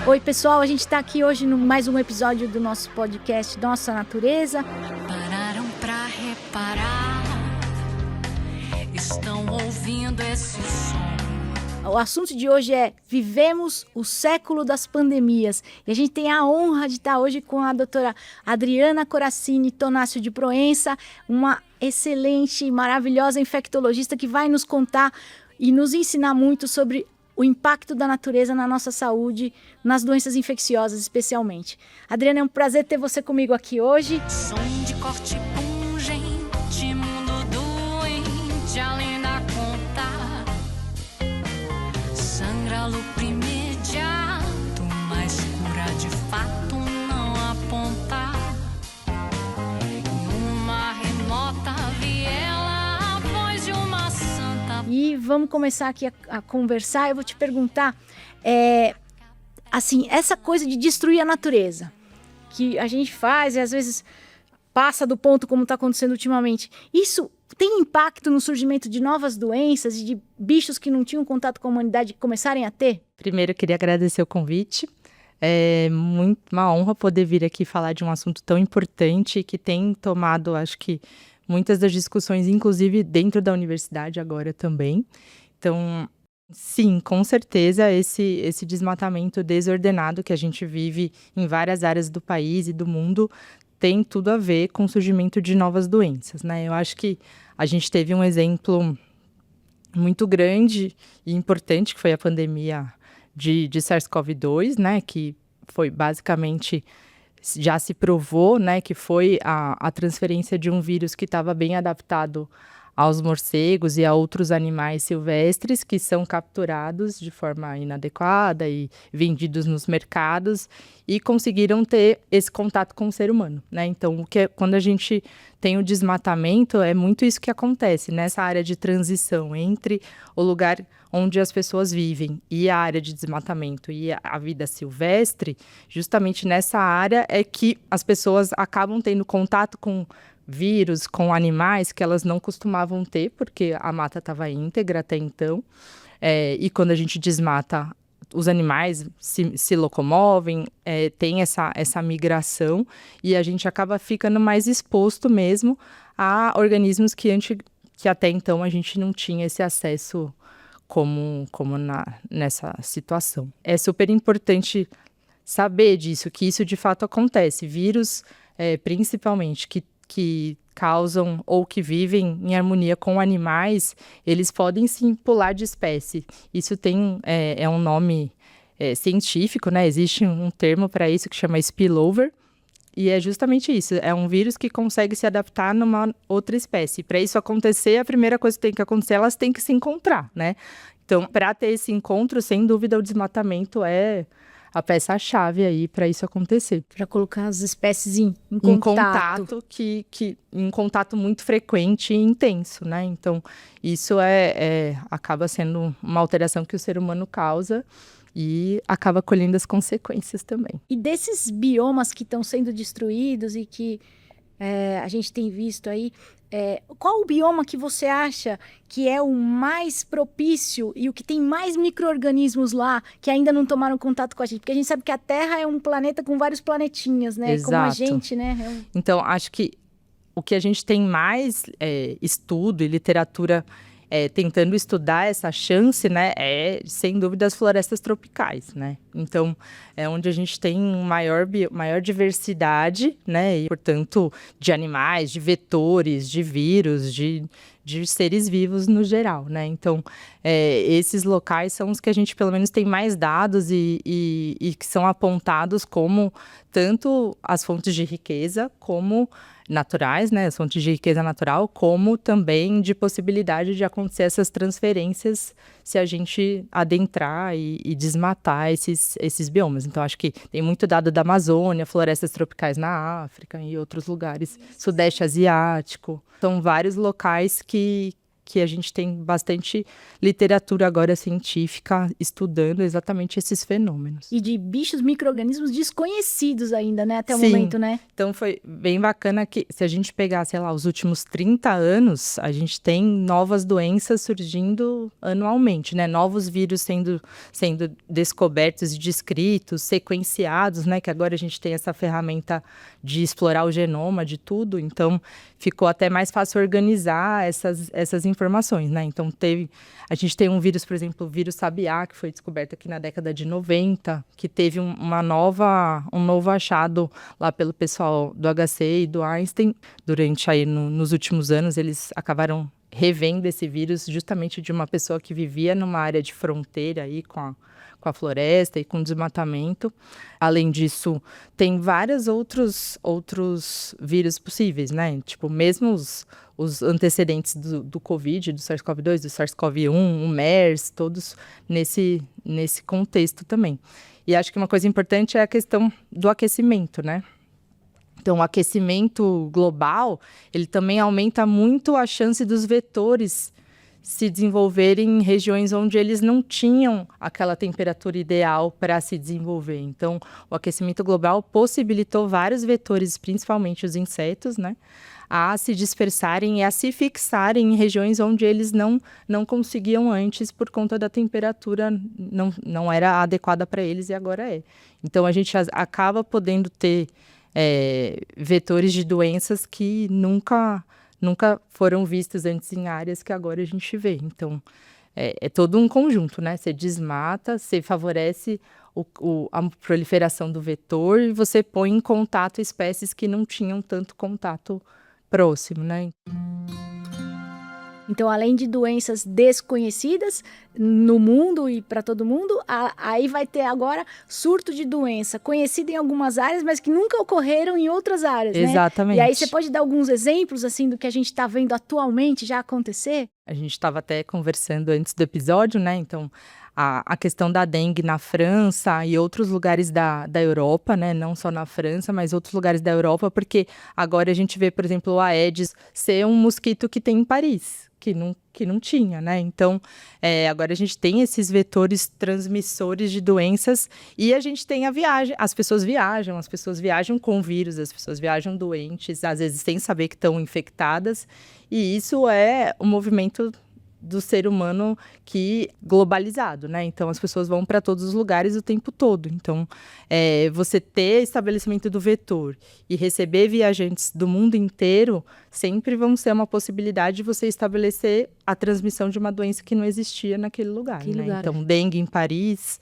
Oi, pessoal, a gente está aqui hoje no mais um episódio do nosso podcast Nossa Natureza. Pararam pra reparar, estão ouvindo esse som. O assunto de hoje é Vivemos o século das pandemias. E a gente tem a honra de estar hoje com a doutora Adriana Corazzini Tonácio de Proença, uma excelente e maravilhosa infectologista que vai nos contar e nos ensinar muito sobre o impacto da natureza na nossa saúde, nas doenças infecciosas especialmente. Adriana, é um prazer ter você comigo aqui hoje. Som de corte pungente, mundo doente, além da conta. Sangra lucro imediato, mas cura de fato não aponta. Numa remota viela, a voz de uma santa. E vamos começar aqui a conversar. Eu vou te perguntar, assim, essa coisa de destruir a natureza, que a gente faz e às vezes passa do ponto como está acontecendo ultimamente, isso tem impacto no surgimento de novas doenças e de bichos que não tinham contato com a humanidade começarem a ter? Primeiro, eu queria agradecer o convite. É muito uma honra poder vir aqui falar de um assunto tão importante que tem tomado, acho que, muitas das discussões, inclusive dentro da universidade agora também. Então, sim, com certeza, esse desmatamento desordenado que a gente vive em várias áreas do país e do mundo tem tudo a ver com o surgimento de novas doenças, né? Eu acho que a gente teve um exemplo muito grande e importante, que foi a pandemia de SARS-CoV-2, né? Que foi basicamente, já se provou, né, que foi a transferência de um vírus que estava bem adaptado aos morcegos e a outros animais silvestres que são capturados de forma inadequada e vendidos nos mercados e conseguiram ter esse contato com o ser humano, né? Então, quando a gente tem o desmatamento, é muito isso que acontece nessa área de transição entre o lugar onde as pessoas vivem e a área de desmatamento e a vida silvestre. Justamente nessa área é que as pessoas acabam tendo contato com vírus, com animais que elas não costumavam ter, porque a mata estava íntegra até então. E quando a gente desmata, os animais se locomovem, tem essa migração, e a gente acaba ficando mais exposto mesmo a organismos que até então a gente não tinha esse acesso como nessa situação. É super importante saber disso, que isso de fato acontece. Vírus, principalmente, que causam ou que vivem em harmonia com animais, eles podem sim pular de espécie. Isso tem um nome científico, né? Existe um termo para isso que chama spillover, e é justamente isso. É um vírus que consegue se adaptar numa outra espécie. Para isso acontecer, a primeira coisa que tem que acontecer, elas têm que se encontrar, né? Então, para ter esse encontro, sem dúvida, o desmatamento é a peça-chave aí para isso acontecer. Para colocar as espécies em contato. Em contato, em contato muito frequente e intenso, né? Então, isso acaba sendo uma alteração que o ser humano causa e acaba colhendo as consequências também. E desses biomas que estão sendo destruídos e que a gente tem visto aí, qual o bioma que você acha que é o mais propício e o que tem mais micro-organismos lá que ainda não tomaram contato com a gente? Porque a gente sabe que a Terra é um planeta com vários planetinhas, né? Exato. Como a gente, né? Então, acho que o que a gente tem mais estudo e literatura tentando estudar essa chance, né, sem dúvida as florestas tropicais, né? Então, é onde a gente tem maior diversidade, né, e, portanto, de animais, de vetores, de vírus, de seres vivos no geral, né? Então, esses locais são os que a gente, pelo menos, tem mais dados e que são apontados como tanto as fontes de riqueza como naturais, né, as fontes de riqueza natural, como também de possibilidade de acontecer essas transferências se a gente adentrar e desmatar esses biomas. Então, acho que tem muito dado da Amazônia, florestas tropicais na África e outros lugares, Sudeste Asiático. São vários locais que que a gente tem bastante literatura agora científica estudando exatamente esses fenômenos. E de bichos, micro-organismos desconhecidos ainda, né? Até o Sim. momento, né? Então foi bem bacana que, se a gente pegar, sei lá, os últimos 30 anos, a gente tem novas doenças surgindo anualmente, né? Novos vírus sendo descobertos e descritos, sequenciados, né? Que agora a gente tem essa ferramenta de explorar o genoma de tudo, então ficou até mais fácil organizar essas informações, né? Então a gente tem um vírus, por exemplo, o vírus sabiá, que foi descoberto aqui na década de 90, que teve um novo achado lá pelo pessoal do HC e do Einstein. Durante aí, nos últimos anos, eles acabaram revendo esse vírus justamente de uma pessoa que vivia numa área de fronteira aí com a floresta e com desmatamento. Além disso, tem vários outros vírus possíveis, né? Tipo, mesmo os antecedentes do Covid, do SARS-CoV-2, do SARS-CoV-1, o MERS, todos nesse contexto também. E acho que uma coisa importante é a questão do aquecimento, né? Então, o aquecimento global, ele também aumenta muito a chance dos vetores se desenvolverem em regiões onde eles não tinham aquela temperatura ideal para se desenvolver. Então, o aquecimento global possibilitou vários vetores, principalmente os insetos, né, a se dispersarem e a se fixarem em regiões onde eles não conseguiam antes por conta da temperatura não era adequada para eles e agora é. Então, a gente acaba podendo ter vetores de doenças que nunca foram vistos antes em áreas que agora a gente vê. Então, é todo um conjunto, né? Você desmata, você favorece a proliferação do vetor e você põe em contato espécies que não tinham tanto contato próximo, né? Então, além de doenças desconhecidas no mundo e para todo mundo, aí vai ter agora surto de doença conhecida em algumas áreas, mas que nunca ocorreram em outras áreas, né? Exatamente. E aí você pode dar alguns exemplos, assim, do que a gente está vendo atualmente já acontecer? A gente estava até conversando antes do episódio, né? Então, a questão da dengue na França e outros lugares da Europa, né? Não só na França, mas outros lugares da Europa, porque agora a gente vê, por exemplo, o Aedes ser um mosquito que tem em Paris, que não tinha, né? Então, agora a gente tem esses vetores transmissores de doenças e a gente tem a viagem. As pessoas viajam com vírus, as pessoas viajam doentes, às vezes sem saber que estão infectadas. E isso é um movimento do ser humano globalizado, né? Então, as pessoas vão para todos os lugares o tempo todo. Então, você ter estabelecimento do vetor e receber viajantes do mundo inteiro sempre vão ser uma possibilidade de você estabelecer a transmissão de uma doença que não existia naquele lugar, né? Então, dengue em Paris,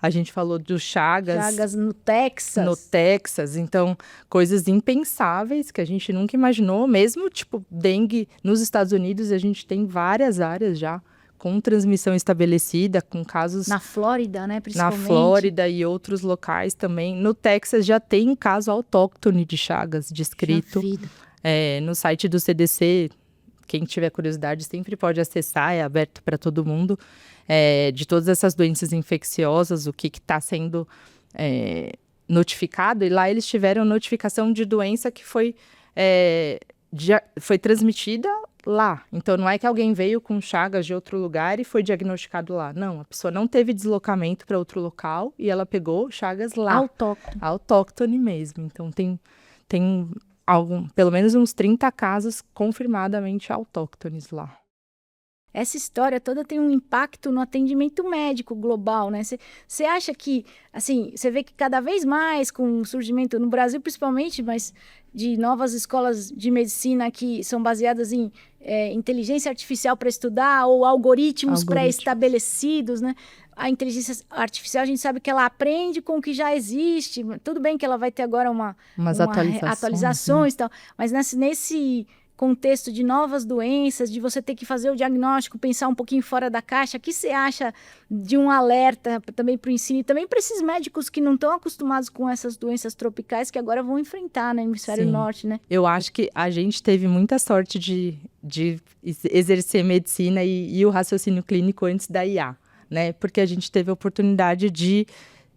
a gente falou do Chagas. Chagas no Texas. No Texas. Então, coisas impensáveis que a gente nunca imaginou. Mesmo, tipo, dengue nos Estados Unidos, a gente tem várias áreas já com transmissão estabelecida, com casos... Na Flórida, né, principalmente. Na Flórida e outros locais também. No Texas já tem caso autóctone de Chagas descrito. No site do CDC, quem tiver curiosidade sempre pode acessar, é aberto para todo mundo. De todas essas doenças infecciosas, o que está sendo notificado. E lá eles tiveram notificação de doença que foi transmitida lá. Então, não é que alguém veio com Chagas de outro lugar e foi diagnosticado lá. Não, a pessoa não teve deslocamento para outro local e ela pegou Chagas lá. Autóctone mesmo. Então, tem pelo menos uns 30 casos confirmadamente autóctones lá. Essa história toda tem um impacto no atendimento médico global, né? Você acha que, assim, você vê que cada vez mais com o surgimento, no Brasil principalmente, mas de novas escolas de medicina que são baseadas em inteligência artificial para estudar ou algoritmos pré-estabelecidos, né? A inteligência artificial, a gente sabe que ela aprende com o que já existe. Tudo bem que ela vai ter agora umas atualizações e tal, mas nesse contexto de novas doenças, de você ter que fazer o diagnóstico, pensar um pouquinho fora da caixa, o que você acha de um alerta também para o ensino e também para esses médicos que não estão acostumados com essas doenças tropicais que agora vão enfrentar no hemisfério norte, né? Eu acho que a gente teve muita sorte de exercer medicina e o raciocínio clínico antes da IA, né? Porque a gente teve a oportunidade de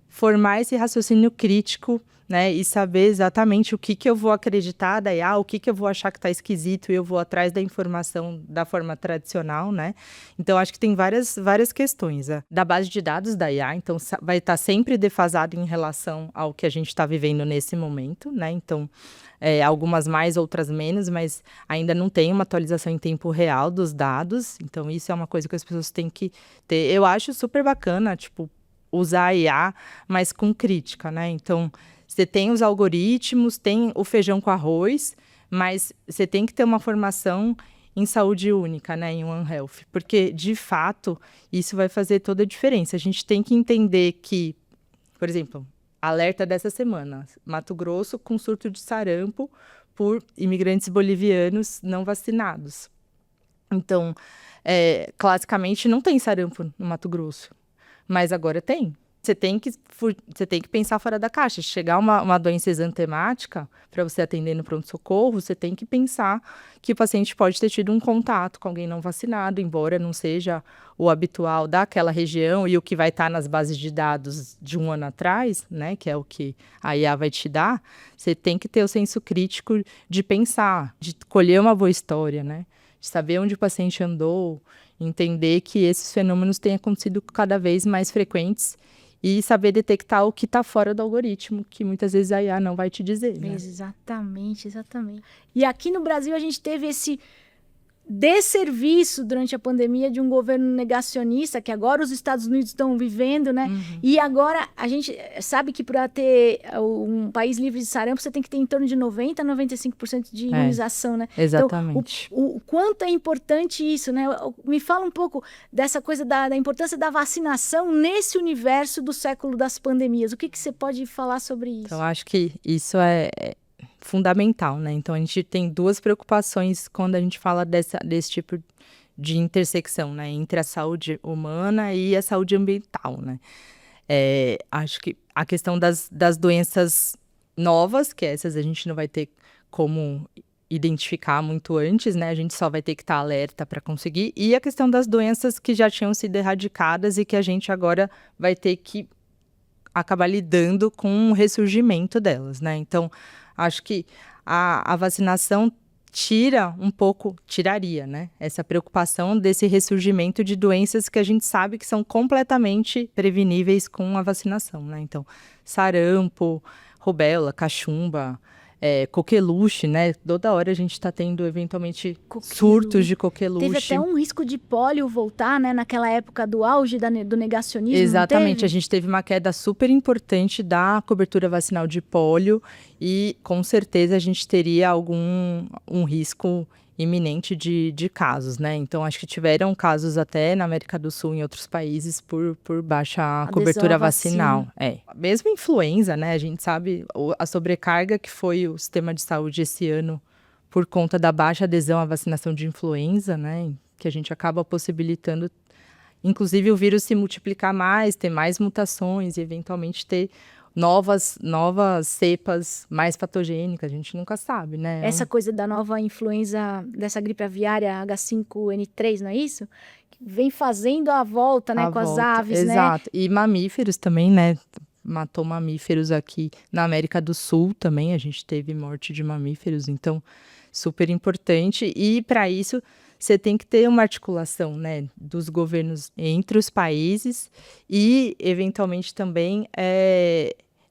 formar esse raciocínio crítico né, e saber exatamente o que eu vou acreditar da IA, o que eu vou achar que está esquisito e eu vou atrás da informação da forma tradicional, né? Então, acho que tem várias questões. Da base de dados da IA, então, vai estar sempre defasado em relação ao que a gente está vivendo nesse momento, né? Então, algumas mais, outras menos, mas ainda não tem uma atualização em tempo real dos dados. Então, isso é uma coisa que as pessoas têm que ter. Eu acho super bacana, tipo, usar a IA, mas com crítica, né? Então, você tem os algoritmos, tem o feijão com arroz, mas você tem que ter uma formação em saúde única, né, em One Health, porque, de fato, isso vai fazer toda a diferença. A gente tem que entender que, por exemplo, alerta dessa semana, Mato Grosso com surto de sarampo por imigrantes bolivianos não vacinados. Então, classicamente, não tem sarampo no Mato Grosso, mas agora tem. Você tem que pensar fora da caixa. Se chegar uma doença exantemática para você atender no pronto-socorro, você tem que pensar que o paciente pode ter tido um contato com alguém não vacinado, embora não seja o habitual daquela região e o que vai estar nas bases de dados de um ano atrás, né, que é o que a IA vai te dar. Você tem que ter o senso crítico de pensar, de colher uma boa história, né, de saber onde o paciente andou, entender que esses fenômenos têm acontecido cada vez mais frequentes e saber detectar o que está fora do algoritmo, que muitas vezes a IA não vai te dizer, né? Exatamente. E aqui no Brasil a gente teve esse desserviço durante a pandemia de um governo negacionista, que agora os Estados Unidos estão vivendo, né? E agora a gente sabe que para ter um país livre de sarampo, você tem que ter em torno de 90% a 95% de imunização, né? Exatamente. Então, o quanto é importante isso, né? Me fala um pouco dessa coisa da importância da vacinação nesse universo do século das pandemias. O que você pode falar sobre isso? Então, acho que isso é fundamental, né? Então, a gente tem duas preocupações quando a gente fala desse tipo de intersecção, né? Entre a saúde humana e a saúde ambiental, né? Acho que a questão das doenças novas, que essas a gente não vai ter como identificar muito antes, né? A gente só vai ter que estar alerta para conseguir. E a questão das doenças que já tinham sido erradicadas e que a gente agora vai ter que acabar lidando com o ressurgimento delas, né? Então, acho que a vacinação tiraria, né, essa preocupação desse ressurgimento de doenças que a gente sabe que são completamente preveníveis com a vacinação, né? Então, sarampo, rubéola, cachumba, coqueluche, né? Toda hora a gente está tendo, eventualmente, surtos de coqueluche. Teve até um risco de pólio voltar, né? Naquela época do auge do negacionismo. Exatamente. A gente teve uma queda super importante da cobertura vacinal de pólio e, com certeza, a gente teria um risco iminente de casos, né? Então, acho que tiveram casos até na América do Sul e em outros países por baixa cobertura vacinal. Mesmo influenza, né? A gente sabe a sobrecarga que foi o sistema de saúde esse ano por conta da baixa adesão à vacinação de influenza, né? Que a gente acaba possibilitando, inclusive, o vírus se multiplicar mais, ter mais mutações e, eventualmente, ter novas cepas mais patogênicas, a gente nunca sabe, né? Essa coisa da nova influenza, dessa gripe aviária H5N3, não é isso? Que vem fazendo a volta, né, com as aves, né? Exato. E mamíferos também, né? Matou mamíferos aqui na América do Sul também, a gente teve morte de mamíferos, então super importante. E para isso você tem que ter uma articulação, né, dos governos entre os países e, eventualmente, também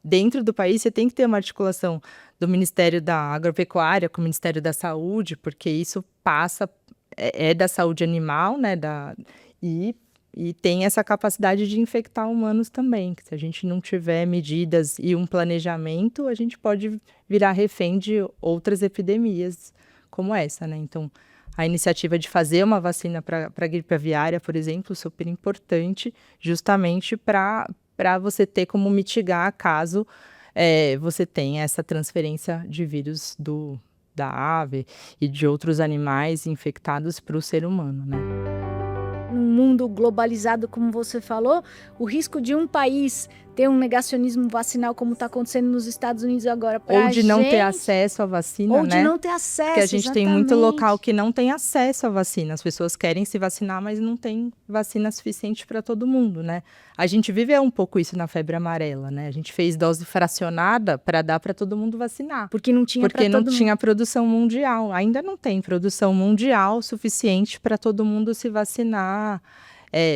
dentro do país você tem que ter uma articulação do Ministério da Agropecuária com o Ministério da Saúde, porque isso passa, da saúde animal, né, e tem essa capacidade de infectar humanos também, que se a gente não tiver medidas e um planejamento, a gente pode virar refém de outras epidemias como essa, né? Então, a iniciativa de fazer uma vacina para a gripe aviária, por exemplo, super importante, justamente para você ter como mitigar caso você tenha essa transferência de vírus da ave e de outros animais infectados para o ser humano, né? Num mundo globalizado, como você falou, o risco de um país ter um negacionismo vacinal como está acontecendo nos Estados Unidos agora. Ou de não ter acesso à vacina, ou né? de não ter acesso, Porque a gente tem muito exatamente. local que não tem acesso à vacina. As pessoas querem se vacinar, mas não tem vacina suficiente para todo mundo, né? A gente vive um pouco isso na febre amarela, né? A gente fez dose fracionada para dar para todo mundo vacinar. Porque não tinha Porque para não todo tinha mundo. produção mundial. Ainda não tem produção mundial suficiente para todo mundo se vacinar.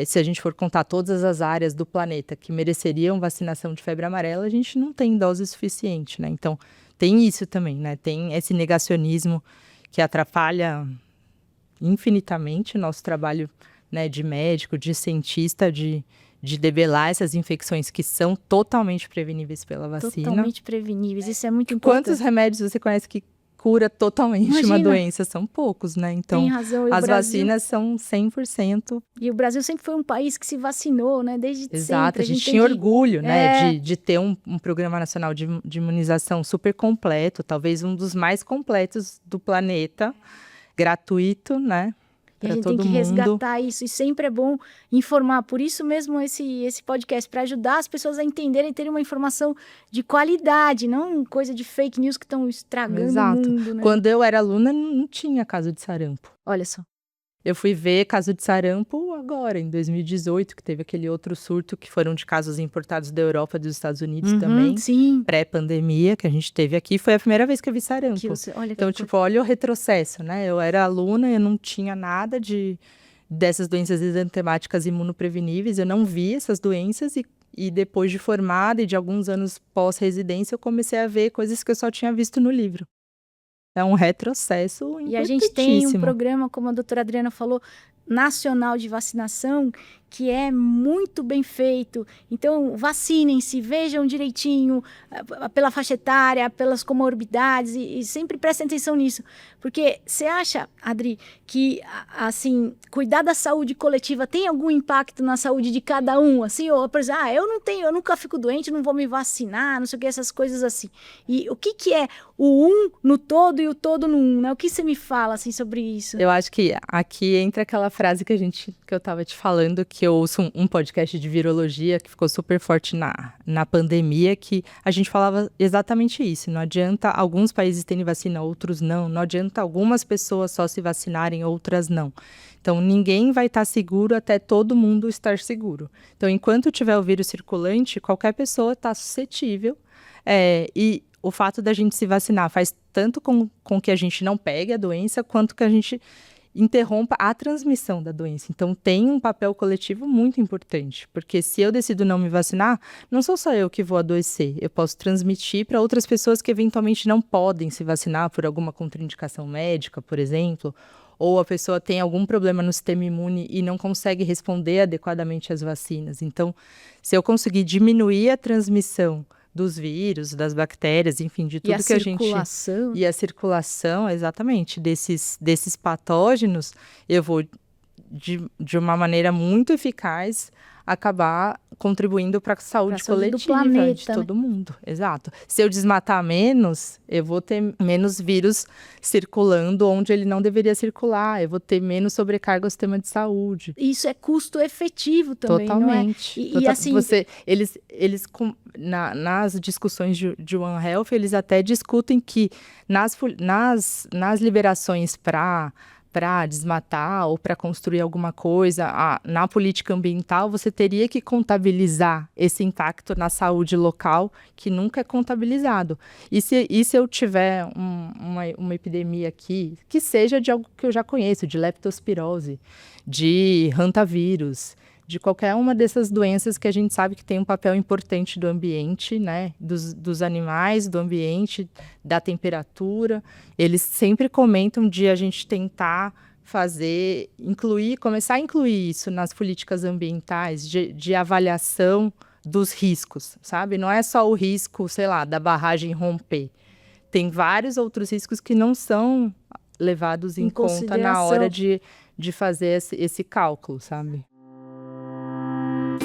Se a gente for contar todas as áreas do planeta que mereceriam vacinação de febre amarela, a gente não tem dose suficiente, né? Então, tem isso também, né? Tem esse negacionismo que atrapalha infinitamente o nosso trabalho, né, de médico, de cientista, de debelar essas infecções que são totalmente preveníveis pela vacina. Totalmente preveníveis, isso é muito importante. Quantos remédios você conhece que cura totalmente Imagina. uma doença? São poucos, né? Então, Tem razão. E as o Brasil, vacinas são 100%. e o Brasil sempre foi um país que se vacinou, né? Desde Exato, sempre. a gente tem tinha que- orgulho, né, É. de ter um programa nacional de imunização super completo, talvez um dos mais completos do planeta, gratuito, né, E a para gente tem todo que mundo. resgatar isso, e sempre é bom informar. Por isso mesmo esse podcast, para ajudar as pessoas a entenderem e terem uma informação de qualidade, não coisa de fake news que estão estragando Exato. o mundo, né? Quando eu era aluna, não tinha caso de sarampo. Olha só. Eu fui ver caso de sarampo agora, em 2018, que teve aquele outro surto, que foram de casos importados da Europa e dos Estados Unidos também, Sim. pré-pandemia, que a gente teve aqui. Foi a primeira vez que eu vi sarampo. Olha que Então, coisa. tipo, olha o retrocesso, né? Eu era aluna, eu não tinha nada dessas doenças exantemáticas imunopreveníveis, eu não vi essas doenças e depois de formada e de alguns anos pós-residência, eu comecei a ver coisas que eu só tinha visto no livro. É um retrocesso importantíssimo. E a gente tem um programa, como a doutora Adriana falou, nacional de vacinação, que é muito bem feito. Então, vacinem-se, vejam direitinho pela faixa etária, pelas comorbidades, e sempre prestem atenção nisso. Porque você acha, Adri, que assim, cuidar da saúde coletiva tem algum impacto na saúde de cada um? Assim, ou, por exemplo, eu nunca fico doente, não vou me vacinar, não sei o que, essas coisas assim. E o que é o um no todo e o todo no um, né? O que você me fala assim sobre isso? Eu acho que aqui entra aquela frase que eu estava te falando, que eu ouço um podcast de virologia que ficou super forte na pandemia, que a gente falava exatamente isso. Não adianta alguns países terem vacina, outros não. Não adianta algumas pessoas só se vacinarem, outras não. Então, ninguém vai estar seguro até todo mundo estar seguro. Então, enquanto tiver o vírus circulante, qualquer pessoa está suscetível. E o fato da gente se vacinar faz tanto com que a gente não pegue a doença, quanto que a gente interrompa a transmissão da doença. Então, tem um papel coletivo muito importante, porque se eu decido não me vacinar, não sou só eu que vou adoecer, eu posso transmitir para outras pessoas que eventualmente não podem se vacinar por alguma contraindicação médica, por exemplo, ou a pessoa tem algum problema no sistema imune e não consegue responder adequadamente às vacinas. Então, se eu conseguir diminuir a transmissão dos vírus, das bactérias, enfim, de tudo que a gente... E a circulação, exatamente, desses patógenos, eu vou, de uma maneira muito eficaz, acabar contribuindo para a saúde coletiva do planeta, de todo mundo. Exato. Se eu desmatar menos, eu vou ter menos vírus circulando onde ele não deveria circular, eu vou ter menos sobrecarga ao sistema de saúde. Isso é custo efetivo também, totalmente. não é? E assim... Nas discussões de One Health, eles até discutem que nas liberações para desmatar ou para construir alguma coisa, na política ambiental, você teria que contabilizar esse impacto na saúde local, que nunca é contabilizado. E se eu tiver uma epidemia aqui, que seja de algo que eu já conheço, de leptospirose, de hantavírus, de qualquer uma dessas doenças que a gente sabe que tem um papel importante do ambiente, né? Dos animais, do ambiente, da temperatura. Eles sempre comentam de a gente tentar começar a incluir isso nas políticas ambientais, de avaliação dos riscos, sabe? Não é só o risco, sei lá, da barragem romper. Tem vários outros riscos que não são levados em conta na hora de fazer esse cálculo, sabe?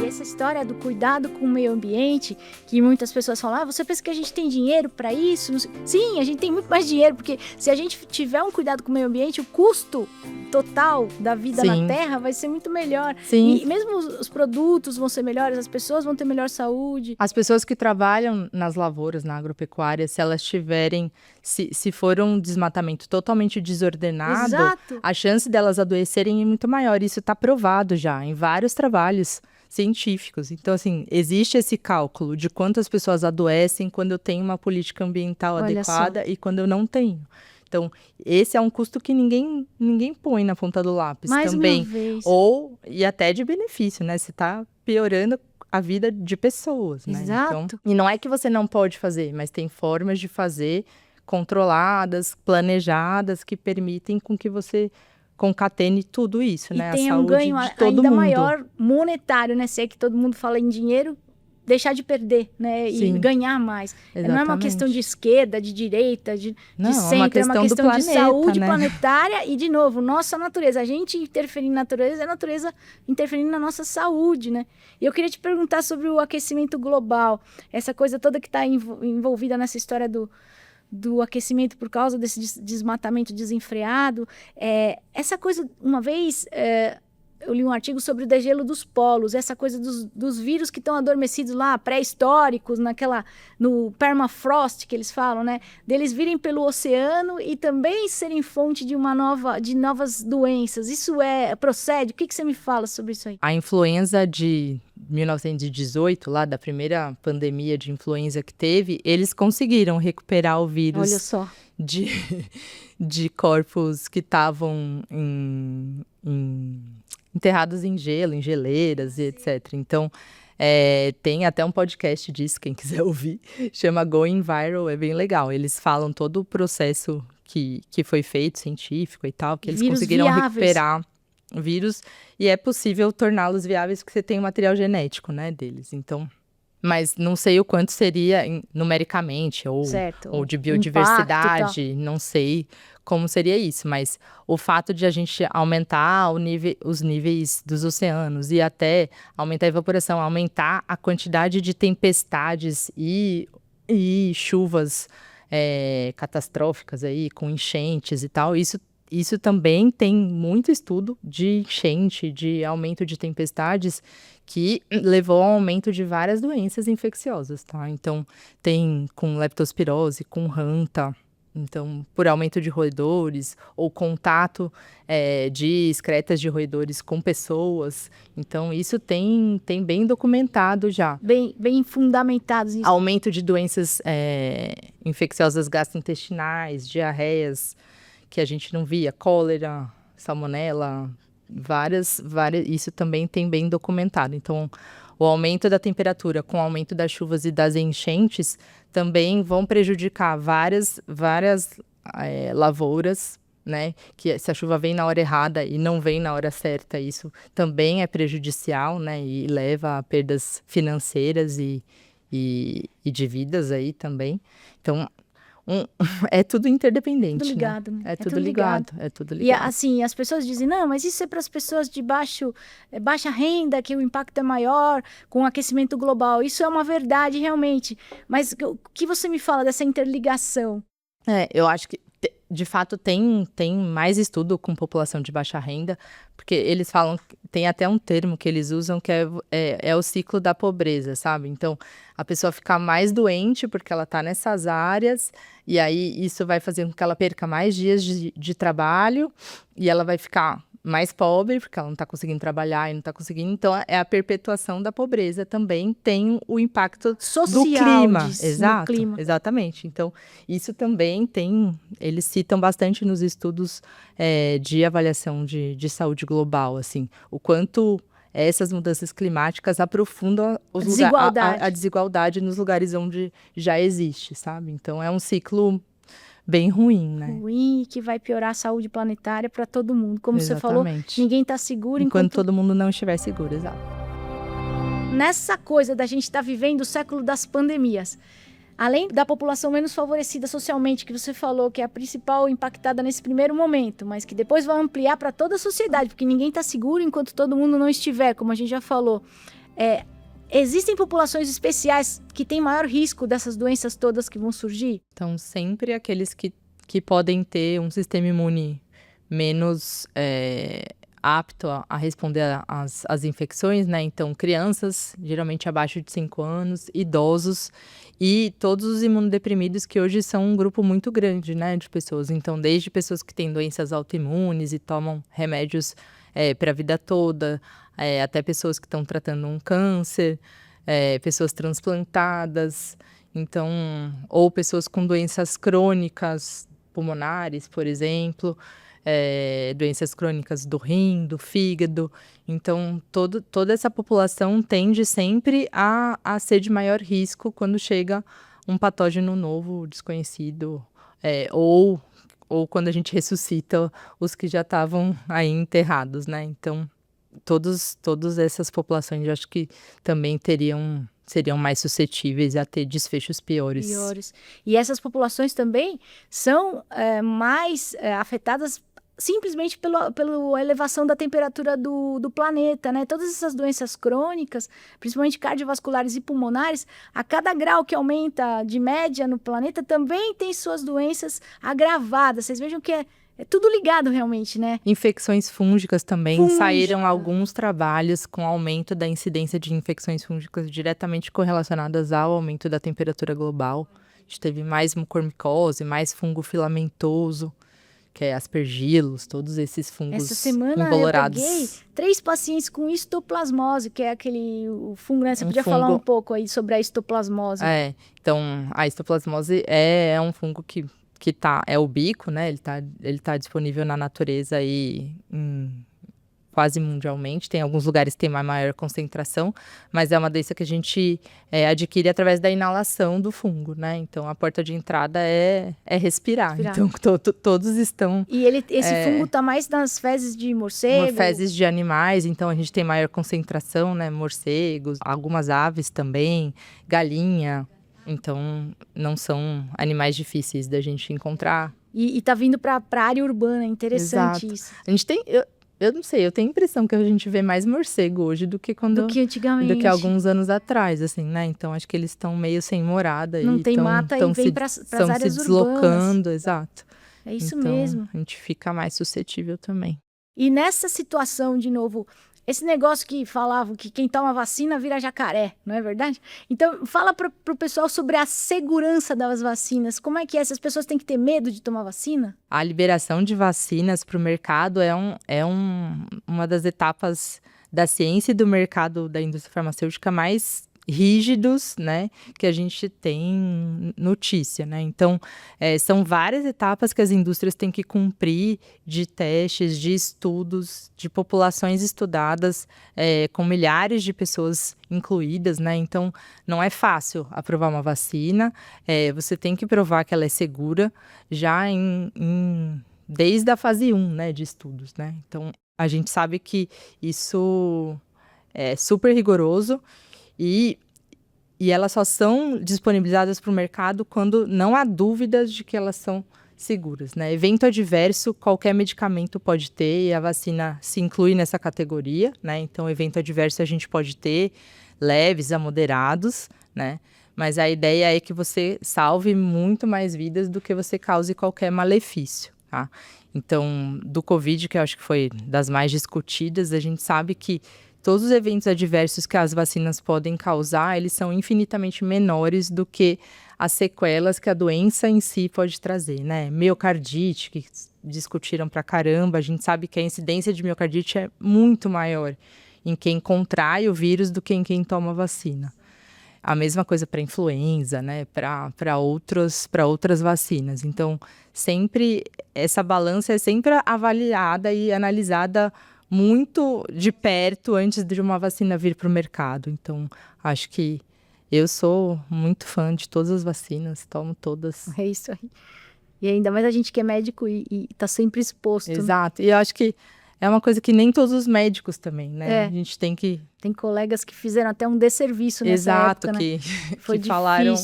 E essa história do cuidado com o meio ambiente, que muitas pessoas falam, você pensa que a gente tem dinheiro para isso? Sim, a gente tem muito mais dinheiro, porque se a gente tiver um cuidado com o meio ambiente, o custo total da vida na Terra vai ser muito melhor. Sim. E mesmo os produtos vão ser melhores, as pessoas vão ter melhor saúde. As pessoas que trabalham nas lavouras, na agropecuária, se elas tiverem, se for um desmatamento totalmente desordenado, Exato. a chance delas adoecerem é muito maior. Isso está provado já em vários trabalhos científicos. Então, assim, existe esse cálculo de quantas pessoas adoecem quando eu tenho uma política ambiental adequada e quando eu não tenho. Então, esse é um custo que ninguém põe na ponta do lápis também. Mais uma vez. E até de benefício, né? Você está piorando a vida de pessoas, né? Exato. Então, e não é que você não pode fazer, mas tem formas de fazer controladas, planejadas, que permitem com que você concatene tudo isso, né? E tem a um saúde ganho de todo ainda mundo. maior monetário, né? Se é que todo mundo fala em dinheiro, deixar de perder, né? E ganhar mais. Exatamente. Não é uma questão de esquerda, de direita, de centro, é uma questão do planeta, de saúde né? planetária e, de novo, nossa natureza. A gente interferir na natureza é a natureza interferindo na nossa saúde, né? E eu queria te perguntar sobre o aquecimento global, essa coisa toda que está envolvida nessa história do aquecimento por causa desse desmatamento desenfreado. Essa coisa, uma vez, eu li um artigo sobre o degelo dos polos, essa coisa dos vírus que estão adormecidos lá, pré-históricos, no permafrost que eles falam, né? Deles virem pelo oceano e também serem fonte de novas doenças. Isso procede? O que você me fala sobre isso aí? A influenza de 1918, lá da primeira pandemia de influenza que teve, eles conseguiram recuperar o vírus. Olha só. De corpos que estavam enterrados em gelo, em geleiras e etc. Então, tem até um podcast disso, quem quiser ouvir, chama Going Viral, é bem legal. Eles falam todo o processo que foi feito, científico e tal, que eles conseguiram recuperar vírus e é possível torná-los viáveis porque você tem o material genético, né, deles. Então, mas não sei o quanto seria numericamente ou de biodiversidade, não sei como seria isso, mas o fato de a gente aumentar os níveis dos oceanos e até aumentar a evaporação, aumentar a quantidade de tempestades e chuvas catastróficas aí, com enchentes e tal, isso também tem muito estudo de enchente, de aumento de tempestades, que levou ao aumento de várias doenças infecciosas, tá? Então, tem com leptospirose, com hanta, então, por aumento de roedores, ou contato de excretas de roedores com pessoas. Então, isso tem bem documentado já. Bem fundamentado isso. Aumento de doenças infecciosas gastrointestinais, diarreias, que a gente não via, cólera, salmonela, várias, isso também tem bem documentado. Então, o aumento da temperatura com o aumento das chuvas e das enchentes também vão prejudicar várias lavouras, né? Que se a chuva vem na hora errada e não vem na hora certa, isso também é prejudicial, né? E leva a perdas financeiras e de vidas aí também. Então, é tudo interdependente, tudo ligado, né? É tudo ligado. E assim, as pessoas dizem, não, mas isso é para as pessoas de baixa renda, que o impacto é maior com o aquecimento global. Isso é uma verdade, realmente. Mas o que você me fala dessa interligação? Eu acho que, de fato, tem mais estudo com população de baixa renda, porque eles falam, tem até um termo que eles usam que é o ciclo da pobreza, sabe? Então, a pessoa fica mais doente porque ela está nessas áreas, e aí isso vai fazer com que ela perca mais dias de trabalho, e ela vai ficar mais pobre, porque ela não está conseguindo trabalhar e não está conseguindo. Então, a perpetuação da pobreza também tem o impacto social do clima. No clima. Exatamente. Então, isso também eles citam bastante nos estudos de avaliação de saúde global, assim, o quanto essas mudanças climáticas aprofundam a desigualdade nos lugares onde já existe, sabe? Então, é um ciclo bem ruim, né? Ruim e que vai piorar a saúde planetária para todo mundo. Como Exatamente. Você falou, ninguém está seguro enquanto todo mundo não estiver seguro, exato. Nessa coisa da gente estar vivendo o século das pandemias, além da população menos favorecida socialmente, que você falou que é a principal impactada nesse primeiro momento, mas que depois vai ampliar para toda a sociedade, porque ninguém está seguro enquanto todo mundo não estiver, como a gente já falou. Existem populações especiais que têm maior risco dessas doenças todas que vão surgir? Então, sempre aqueles que podem ter um sistema imune menos apto a responder às infecções, né? Então, crianças, geralmente abaixo de 5 anos, idosos e todos os imunodeprimidos, que hoje são um grupo muito grande, né, de pessoas. Então, desde pessoas que têm doenças autoimunes e tomam remédios para a vida toda, até pessoas que estão tratando um câncer, pessoas transplantadas, então, ou pessoas com doenças crônicas pulmonares, por exemplo, doenças crônicas do rim, do fígado. Então, toda essa população tende sempre a ser de maior risco quando chega um patógeno novo, desconhecido, ou quando a gente ressuscita os que já estavam aí enterrados, né? Então, todas essas populações, eu acho que também seriam mais suscetíveis a ter desfechos piores. E essas populações também são mais afetadas simplesmente pela elevação da temperatura do planeta, né? Todas essas doenças crônicas, principalmente cardiovasculares e pulmonares, a cada grau que aumenta de média no planeta, também tem suas doenças agravadas. Vocês vejam que é tudo ligado realmente, né? Infecções fúngicas também. Saíram alguns trabalhos com aumento da incidência de infecções fúngicas diretamente correlacionadas ao aumento da temperatura global. A gente teve mais mucormicose, mais fungo filamentoso, que é aspergilos, todos esses fungos Essa semana embolorados. Eu peguei 3 pacientes com histoplasmose, que é o fungo, né? Você podia falar um pouco aí sobre a histoplasmose. Então a histoplasmose é um fungo que é ubiquo, né? Ele tá disponível na natureza aí quase mundialmente. Tem alguns lugares que tem uma maior concentração, mas é uma doença que a gente adquire através da inalação do fungo, né? Então, a porta de entrada é respirar. Então, todos estão... E esse fungo está mais nas fezes de morcego? Fezes de animais, então a gente tem maior concentração, né? Morcegos, algumas aves também, galinha. Então, não são animais difíceis da gente encontrar. E tá vindo para a área urbana, interessante. Exato. Isso. A gente tem... Eu não sei, eu tenho a impressão que a gente vê mais morcego hoje do que antigamente. Do que alguns anos atrás, assim, né? Então, acho que eles estão meio sem morada. Não tem mata e vem para as áreas urbanas. Estão se deslocando, exato. É isso mesmo. A gente fica mais suscetível também. E nessa situação, de novo, esse negócio que falavam que quem toma vacina vira jacaré, não é verdade? Então, fala para o pessoal sobre a segurança das vacinas. Como é que é? Essas pessoas têm que ter medo de tomar vacina? A liberação de vacinas para o mercado é uma das etapas da ciência e do mercado da indústria farmacêutica mais rígidos, né, que a gente tem notícia, né? Então, são várias etapas que as indústrias têm que cumprir de testes, de estudos, de populações estudadas, com milhares de pessoas incluídas, né? Então, não é fácil aprovar uma vacina. Você tem que provar que ela é segura já desde a fase 1, né, de estudos, né? Então, a gente sabe que isso é super rigoroso. E elas só são disponibilizadas para o mercado quando não há dúvidas de que elas são seguras, né? Evento adverso, qualquer medicamento pode ter e a vacina se inclui nessa categoria, né? Então, evento adverso a gente pode ter leves a moderados, né? Mas a ideia é que você salve muito mais vidas do que você cause qualquer malefício, tá? Então, do Covid, que eu acho que foi das mais discutidas, a gente sabe que todos os eventos adversos que as vacinas podem causar, eles são infinitamente menores do que as sequelas que a doença em si pode trazer, né? Miocardite, que discutiram pra caramba, a gente sabe que a incidência de miocardite é muito maior em quem contrai o vírus do que em quem toma vacina. A mesma coisa para influenza, né? Para outras vacinas. Então, sempre essa balança é sempre avaliada e analisada muito de perto antes de uma vacina vir para o mercado. Então, acho que eu sou muito fã de todas as vacinas, tomo todas. É isso aí. E ainda mais a gente que é médico e tá sempre exposto. Exato. Né? E eu acho que é uma coisa que nem todos os médicos também, né? A gente tem que... Tem colegas que fizeram até um desserviço nessa época, né? Que falaram...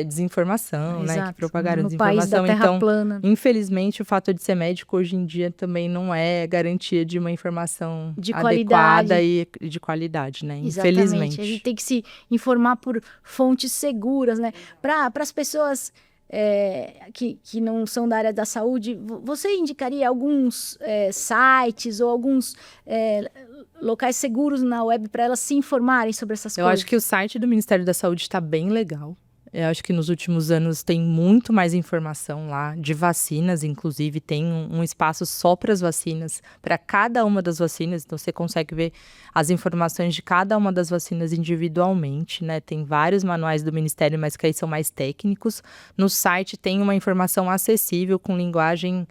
desinformação, né? Que Exato, propagaram no país da desinformação. Terra Então, plana. infelizmente, o fato de ser médico hoje em dia também não é garantia de uma informação De adequada qualidade. e de qualidade, né? Exatamente. A gente Infelizmente. tem que se informar por fontes seguras, né? Para as pessoas que não são da área da saúde, você indicaria alguns sites ou alguns locais seguros na web para elas se informarem sobre essas Eu coisas? acho que o site do Ministério da Saúde está bem legal. Eu acho que nos últimos anos tem muito mais informação lá, de vacinas, inclusive. Tem um espaço só para as vacinas, para cada uma das vacinas. Então, você consegue ver as informações de cada uma das vacinas individualmente, né? Tem vários manuais do Ministério, mas que aí são mais técnicos. No site tem uma informação acessível, com linguagem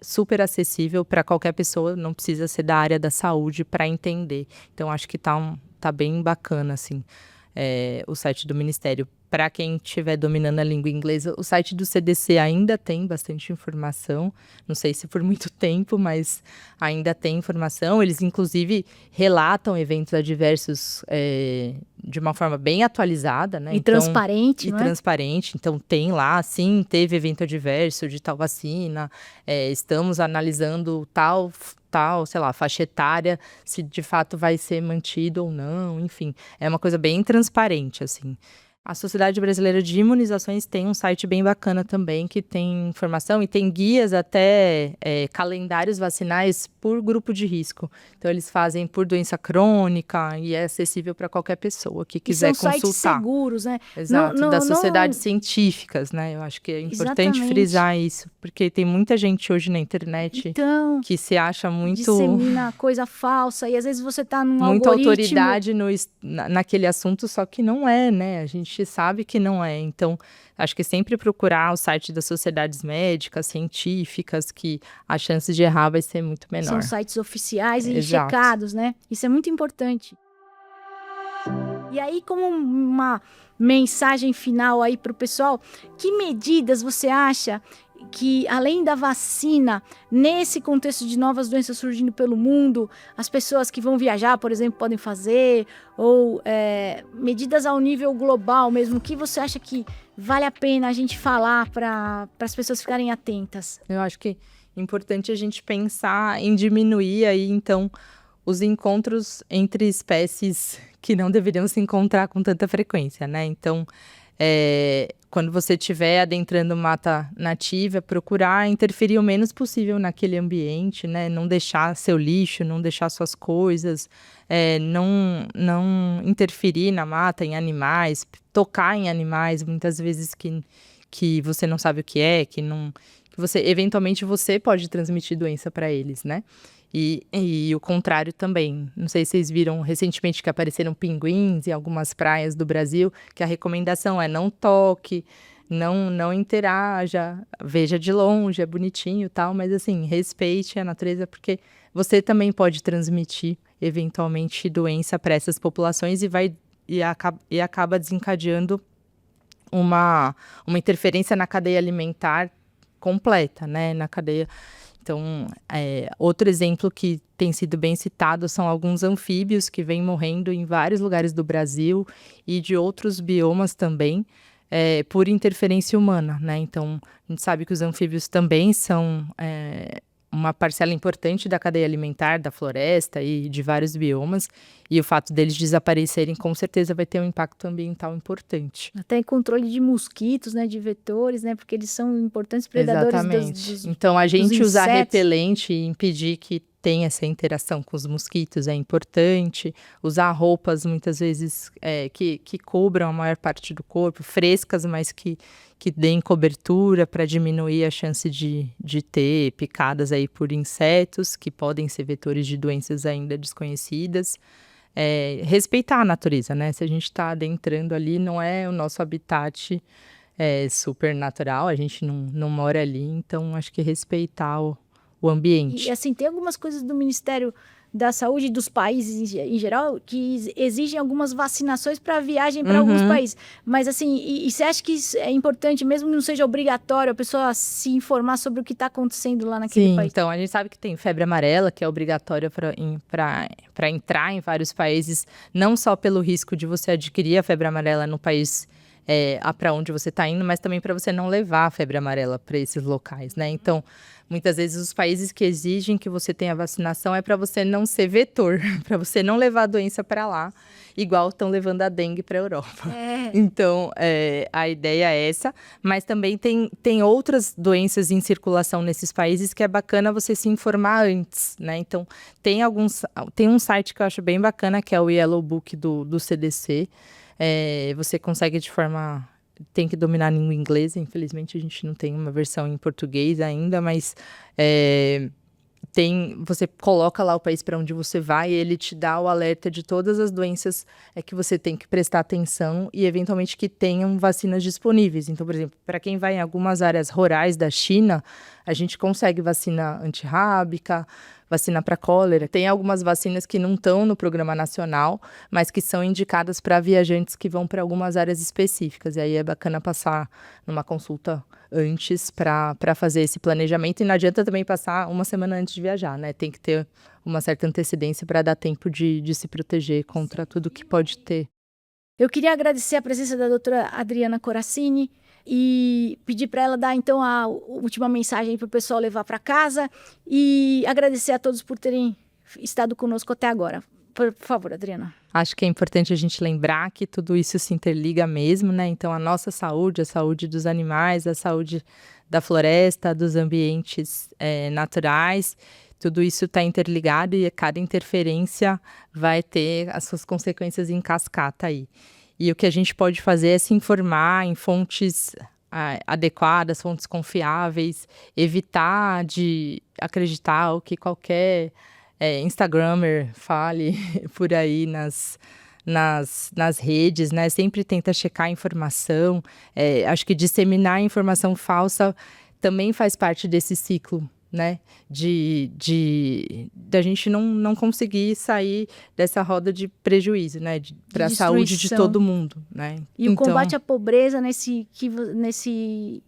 super acessível para qualquer pessoa. Não precisa ser da área da saúde para entender. Então, acho que tá bem bacana, assim. O site do Ministério. Para quem estiver dominando a língua inglesa, o site do CDC ainda tem bastante informação. Não sei se por muito tempo, mas ainda tem informação. Eles, inclusive, relatam eventos adversos de uma forma bem atualizada, né? E transparente, E não é? transparente. Então, tem lá, sim, teve evento adverso de tal vacina. Estamos analisando tal, sei lá, faixa etária, se de fato vai ser mantido ou não, enfim. É uma coisa bem transparente, assim. A Sociedade Brasileira de Imunizações tem um site bem bacana também, que tem informação e tem guias até calendários vacinais por grupo de risco. Então, eles fazem por doença crônica e é acessível para qualquer pessoa que quiser são consultar. sites seguros, né? Exato, das sociedades científicas, né? Eu acho que é importante frisar isso, porque tem muita gente hoje na internet que se acha muito... dissemina coisa falsa e às vezes você tá num muita algoritmo... autoridade naquele assunto, só que não é, né? A gente sabe que não é. Então, acho que sempre procurar o site das sociedades médicas, científicas, que a chance de errar vai ser muito menor. São sites oficiais e Exato. checados, né? Isso é muito importante. E aí, como uma mensagem final aí para o pessoal, que medidas você acha que, além da vacina, nesse contexto de novas doenças surgindo pelo mundo, as pessoas que vão viajar, por exemplo, podem fazer, ou medidas ao nível global mesmo, o que você acha que vale a pena a gente falar para as pessoas ficarem atentas? Eu acho que é importante a gente pensar em diminuir aí, então, os encontros entre espécies que não deveriam se encontrar com tanta frequência, né? Então, quando você estiver adentrando mata nativa, procurar interferir o menos possível naquele ambiente, né? Não deixar seu lixo, não deixar suas coisas, não interferir na mata, em animais, tocar em animais, muitas vezes que você não sabe o que é, que você, eventualmente, você pode transmitir doença para eles, né? E o contrário também. Não sei se vocês viram recentemente que apareceram pinguins em algumas praias do Brasil, que a recomendação é não toque, não interaja, veja de longe, é bonitinho e tal, mas assim, respeite a natureza, porque você também pode transmitir, eventualmente, doença para essas populações e acaba desencadeando uma interferência na cadeia alimentar completa, né? Na cadeia... Então, outro exemplo que tem sido bem citado são alguns anfíbios que vêm morrendo em vários lugares do Brasil e de outros biomas também, por interferência humana, né? Então, a gente sabe que os anfíbios também são uma parcela importante da cadeia alimentar, da floresta e de vários biomas, e o fato deles desaparecerem com certeza vai ter um impacto ambiental importante. Até em controle de mosquitos, né, de vetores, né, porque eles são importantes predadores. Exatamente. Então, a gente usar insetos. repelente e impedir que tenha essa interação com os mosquitos é importante. Usar roupas, muitas vezes, que cobram a maior parte do corpo, frescas, mas que deem cobertura para diminuir a chance de ter picadas aí por insetos, que podem ser vetores de doenças ainda desconhecidas. Respeitar a natureza, né? Se a gente está adentrando ali, não é o nosso habitat super natural, a gente não mora ali, então acho que respeitar o ambiente. E assim, tem algumas coisas do Ministério da Saúde dos países em geral que exigem algumas vacinações para viagem para alguns países. Mas assim, e você acha que isso é importante, mesmo que não seja obrigatório, a pessoa se informar sobre o que está acontecendo lá naquele país? Então, a gente sabe que tem febre amarela, que é obrigatória para entrar em vários países, não só pelo risco de você adquirir a febre amarela no país para onde você está indo, mas também para você não levar a febre amarela para esses locais, né? Então, muitas vezes os países que exigem que você tenha vacinação é para você não ser vetor, para você não levar a doença para lá, igual estão levando a dengue para a Europa. Então, a ideia é essa, mas também tem outras doenças em circulação nesses países que é bacana você se informar antes, né? Então, tem um site que eu acho bem bacana, que é o Yellow Book do CDC. Você consegue tem que dominar a língua inglesa, infelizmente a gente não tem uma versão em português ainda, mas você coloca lá o país para onde você vai e ele te dá o alerta de todas as doenças que você tem que prestar atenção e eventualmente que tenham vacinas disponíveis. Então, por exemplo, para quem vai em algumas áreas rurais da China, a gente consegue vacina antirrábica, vacina para cólera. Tem algumas vacinas que não estão no programa nacional, mas que são indicadas para viajantes que vão para algumas áreas específicas. E aí é bacana passar numa consulta antes para fazer esse planejamento. E não adianta também passar uma semana antes de viajar, né? Tem que ter uma certa antecedência para dar tempo de se proteger contra tudo que pode ter. Eu queria agradecer a presença da doutora Adriana Corassini e pedir para ela dar, então, a última mensagem para o pessoal levar para casa e agradecer a todos por terem estado conosco até agora. Por favor, Adriana. Acho que é importante a gente lembrar que tudo isso se interliga mesmo, né? Então, a nossa saúde, a saúde dos animais, a saúde da floresta, dos ambientes naturais, tudo isso está interligado e cada interferência vai ter as suas consequências em cascata aí. E o que a gente pode fazer é se informar em fontes adequadas, fontes confiáveis, evitar de acreditar o que qualquer Instagrammer fale por aí nas redes, né? Sempre tenta checar a informação. Acho que disseminar a informação falsa também faz parte desse ciclo, né? Da gente não conseguir sair dessa roda de prejuízo, né? Para a saúde de todo mundo, né? E então, o combate à pobreza nesse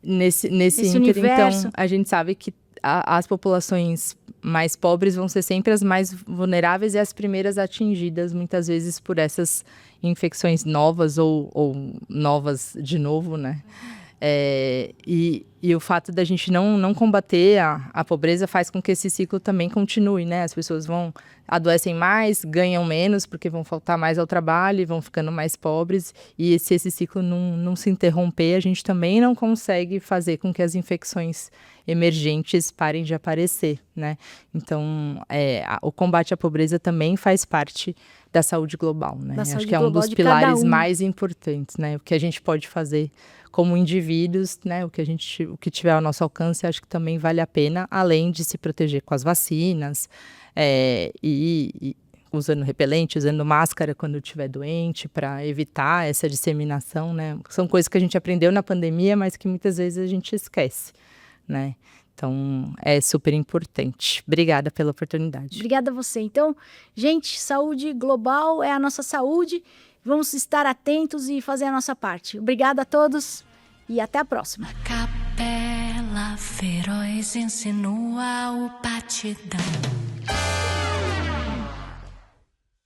universo. Então, a gente sabe que as populações mais pobres vão ser sempre as mais vulneráveis e as primeiras atingidas, muitas vezes, por essas infecções novas ou novas de novo, né? E o fato da gente não combater a pobreza faz com que esse ciclo também continue, né? As pessoas adoecem mais, ganham menos, porque vão faltar mais ao trabalho e vão ficando mais pobres. E se esse ciclo não se interromper, a gente também não consegue fazer com que as infecções emergentes parem de aparecer, né? Então, o combate à pobreza também faz parte da saúde global, né? Acho que é um dos pilares mais importantes, né? O que a gente pode fazer como indivíduos, né? O que tiver ao nosso alcance, acho que também vale a pena, além de se proteger com as vacinas, e usando repelente, usando máscara quando estiver doente, para evitar essa disseminação, né? São coisas que a gente aprendeu na pandemia, mas que muitas vezes a gente esquece, né? Então, é super importante. Obrigada pela oportunidade. Obrigada a você. Então, gente, saúde global é a nossa saúde. Vamos estar atentos e fazer a nossa parte. Obrigada a todos e até a próxima. Capela feroz insinua o batidão.